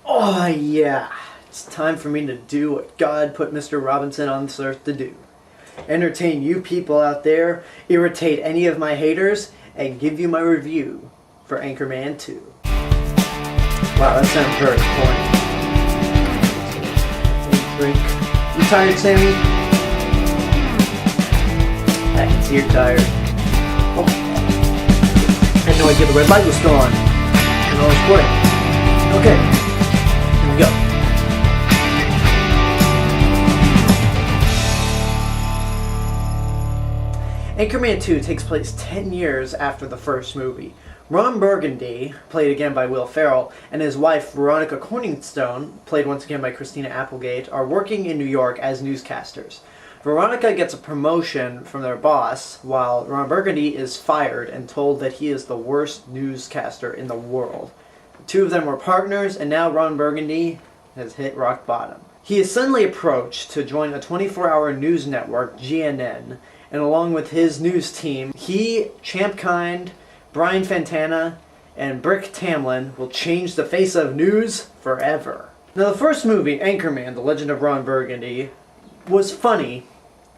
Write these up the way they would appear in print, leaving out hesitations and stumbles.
Oh yeah, it's time for me to do what God put Mr. Robinson on this earth to do. Entertain you people out there, irritate any of my haters, and give you my review for Anchorman 2. Wow, that sounds very corny. Drink. You tired, Sammy? I can see you're tired. Oh. I had no idea the red light was still on. And I was recording. Okay. Here we go. Anchorman 2 takes place 10 years after the first movie. Ron Burgundy, played again by Will Ferrell, and his wife Veronica Corningstone, played once again by Christina Applegate, are working in New York as newscasters. Veronica gets a promotion from their boss, while Ron Burgundy is fired and told that he is the worst newscaster in the world. The two of them were partners, and now Ron Burgundy has hit rock bottom. He is suddenly approached to join a 24-hour news network, GNN, and along with his news team, he, Champ Kind, Brian Fantana, and Brick Tamlin will change the face of news forever. Now, the first movie, Anchorman, The Legend of Ron Burgundy, was funny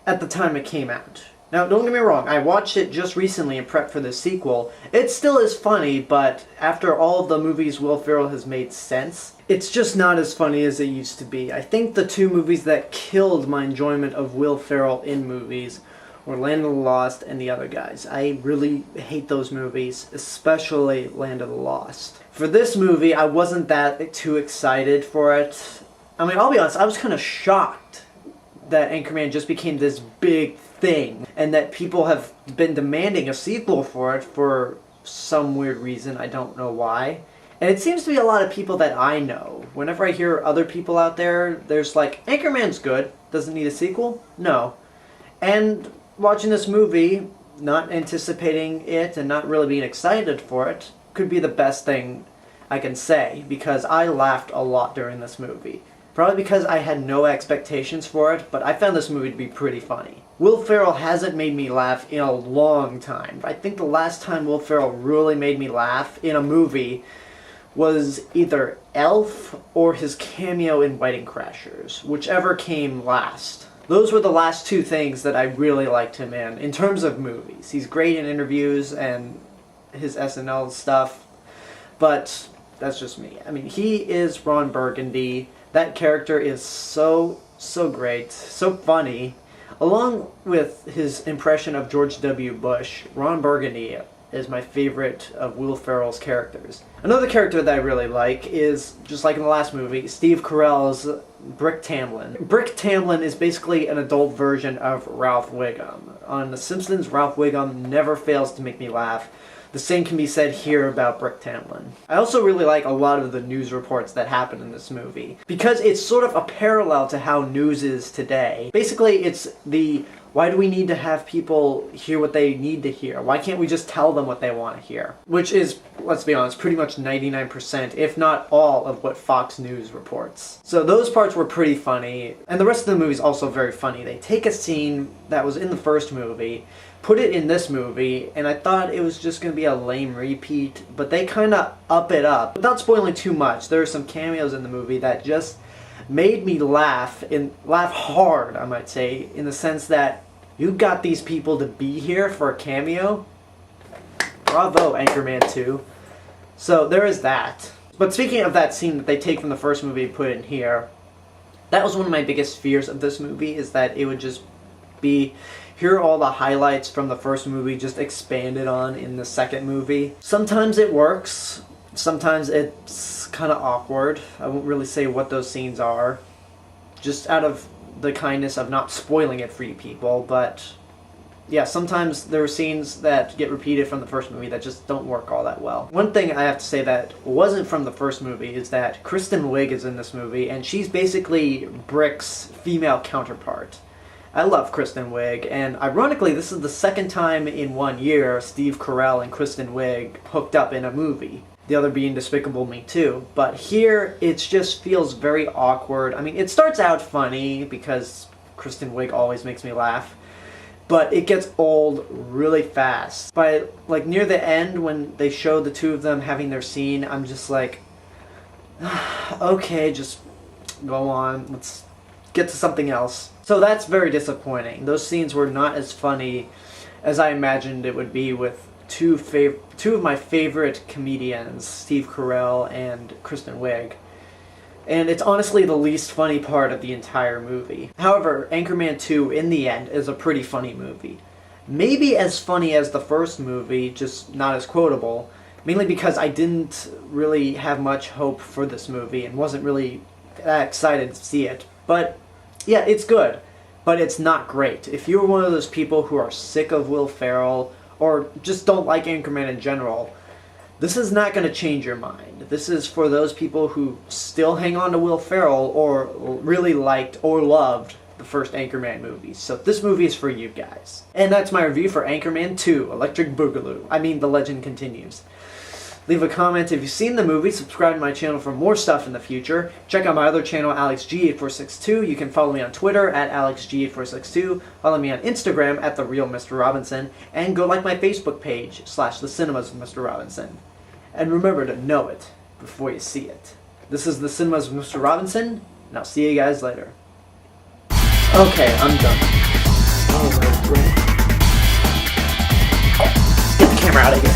at the time it came out. Now, don't get me wrong, I watched it just recently and prepped for the sequel. It still is funny, but after all of the movies Will Ferrell has made sense, it's just not as funny as it used to be. I think the two movies that killed my enjoyment of Will Ferrell in movies were Land of the Lost and The Other Guys. I really hate those movies, especially Land of the Lost. For this movie, I wasn't that too excited for it. I mean, I'll be honest, I was kind of shocked that Anchorman just became this big thing, and that people have been demanding a sequel for it for some weird reason. I don't know why. And it seems to be a lot of people that I know. Whenever I hear other people out there, there's like, Anchorman's good, doesn't need a sequel? No. And watching this movie, not anticipating it and not really being excited for it, could be the best thing I can say, because I laughed a lot during this movie. Probably because I had no expectations for it, but I found this movie to be pretty funny. Will Ferrell hasn't made me laugh in a long time. I think the last time Will Ferrell really made me laugh in a movie was either Elf or his cameo in Wedding Crashers, whichever came last. Those were the last two things that I really liked him in terms of movies. He's great in interviews and his SNL stuff, but that's just me. I mean, he is Ron Burgundy. That character is so great, so funny. Along with his impression of George W. Bush, Ron Burgundy is my favorite of Will Ferrell's characters. Another character that I really like is, just like in the last movie, Steve Carell's Brick Tamlin. Brick Tamlin is basically an adult version of Ralph Wiggum. On The Simpsons, Ralph Wiggum never fails to make me laugh. The same can be said here about Brick Tamlin. I also really like a lot of the news reports that happen in this movie, because it's sort of a parallel to how news is today. Basically, it's the, why do we need to have people hear what they need to hear? Why can't we just tell them what they want to hear? Which is, let's be honest, pretty much 99%, if not all, of what Fox News reports. So those parts were pretty funny, and the rest of the movie is also very funny. They take a scene that was in the first movie, put it in this movie, and I thought it was just going to be a lame repeat, but they kind of up it up. Without spoiling too much, there are some cameos in the movie that just made me laugh, and laugh hard, I might say, in the sense that you got these people to be here for a cameo. Bravo, Anchorman 2. So there is that. But speaking of that scene that they take from the first movie and put in here, that was one of my biggest fears of this movie, is that it would just be, here are all the highlights from the first movie just expanded on in the second movie. Sometimes it works, sometimes it's kind of awkward. I won't really say what those scenes are, just out of the kindness of not spoiling it for you people, but yeah, sometimes there are scenes that get repeated from the first movie that just don't work all that well. One thing I have to say that wasn't from the first movie is that Kristen Wiig is in this movie, and she's basically Brick's female counterpart. I love Kristen Wiig, and ironically, this is the second time in 1 year Steve Carell and Kristen Wiig hooked up in a movie. The other being Despicable Me 2. But here, it just feels very awkward. I mean, it starts out funny, because Kristen Wiig always makes me laugh. but it gets old really fast. By like near the end, when they show the two of them having their scene, I'm just like, Okay, just go on. Let's get to something else. So that's very disappointing. Those scenes were not as funny as I imagined it would be with two of my favorite comedians, Steve Carell and Kristen Wiig. And it's honestly the least funny part of the entire movie. However, Anchorman 2, in the end, is a pretty funny movie. Maybe as funny as the first movie, just not as quotable, mainly because I didn't really have much hope for this movie and wasn't really that excited to see it. But yeah, it's good, but it's not great. If you're one of those people who are sick of Will Ferrell, or just don't like Anchorman in general, this is not going to change your mind. This is for those people who still hang on to Will Ferrell or really liked or loved the first Anchorman movies. So this movie is for you guys. And that's my review for Anchorman 2, Electric Boogaloo. I mean, The Legend Continues. Leave a comment if you've seen the movie, subscribe to my channel for more stuff in the future. Check out my other channel, AlexG8462. You can follow me on Twitter at AlexG8462. Follow me on Instagram at TheRealMrRobinson. And go like my Facebook page, /The Cinemas of Mr. Robinson. And remember to know it before you see it. This is The Cinemas of Mr. Robinson, and I'll see you guys later. Okay, I'm done. Get the camera out of here.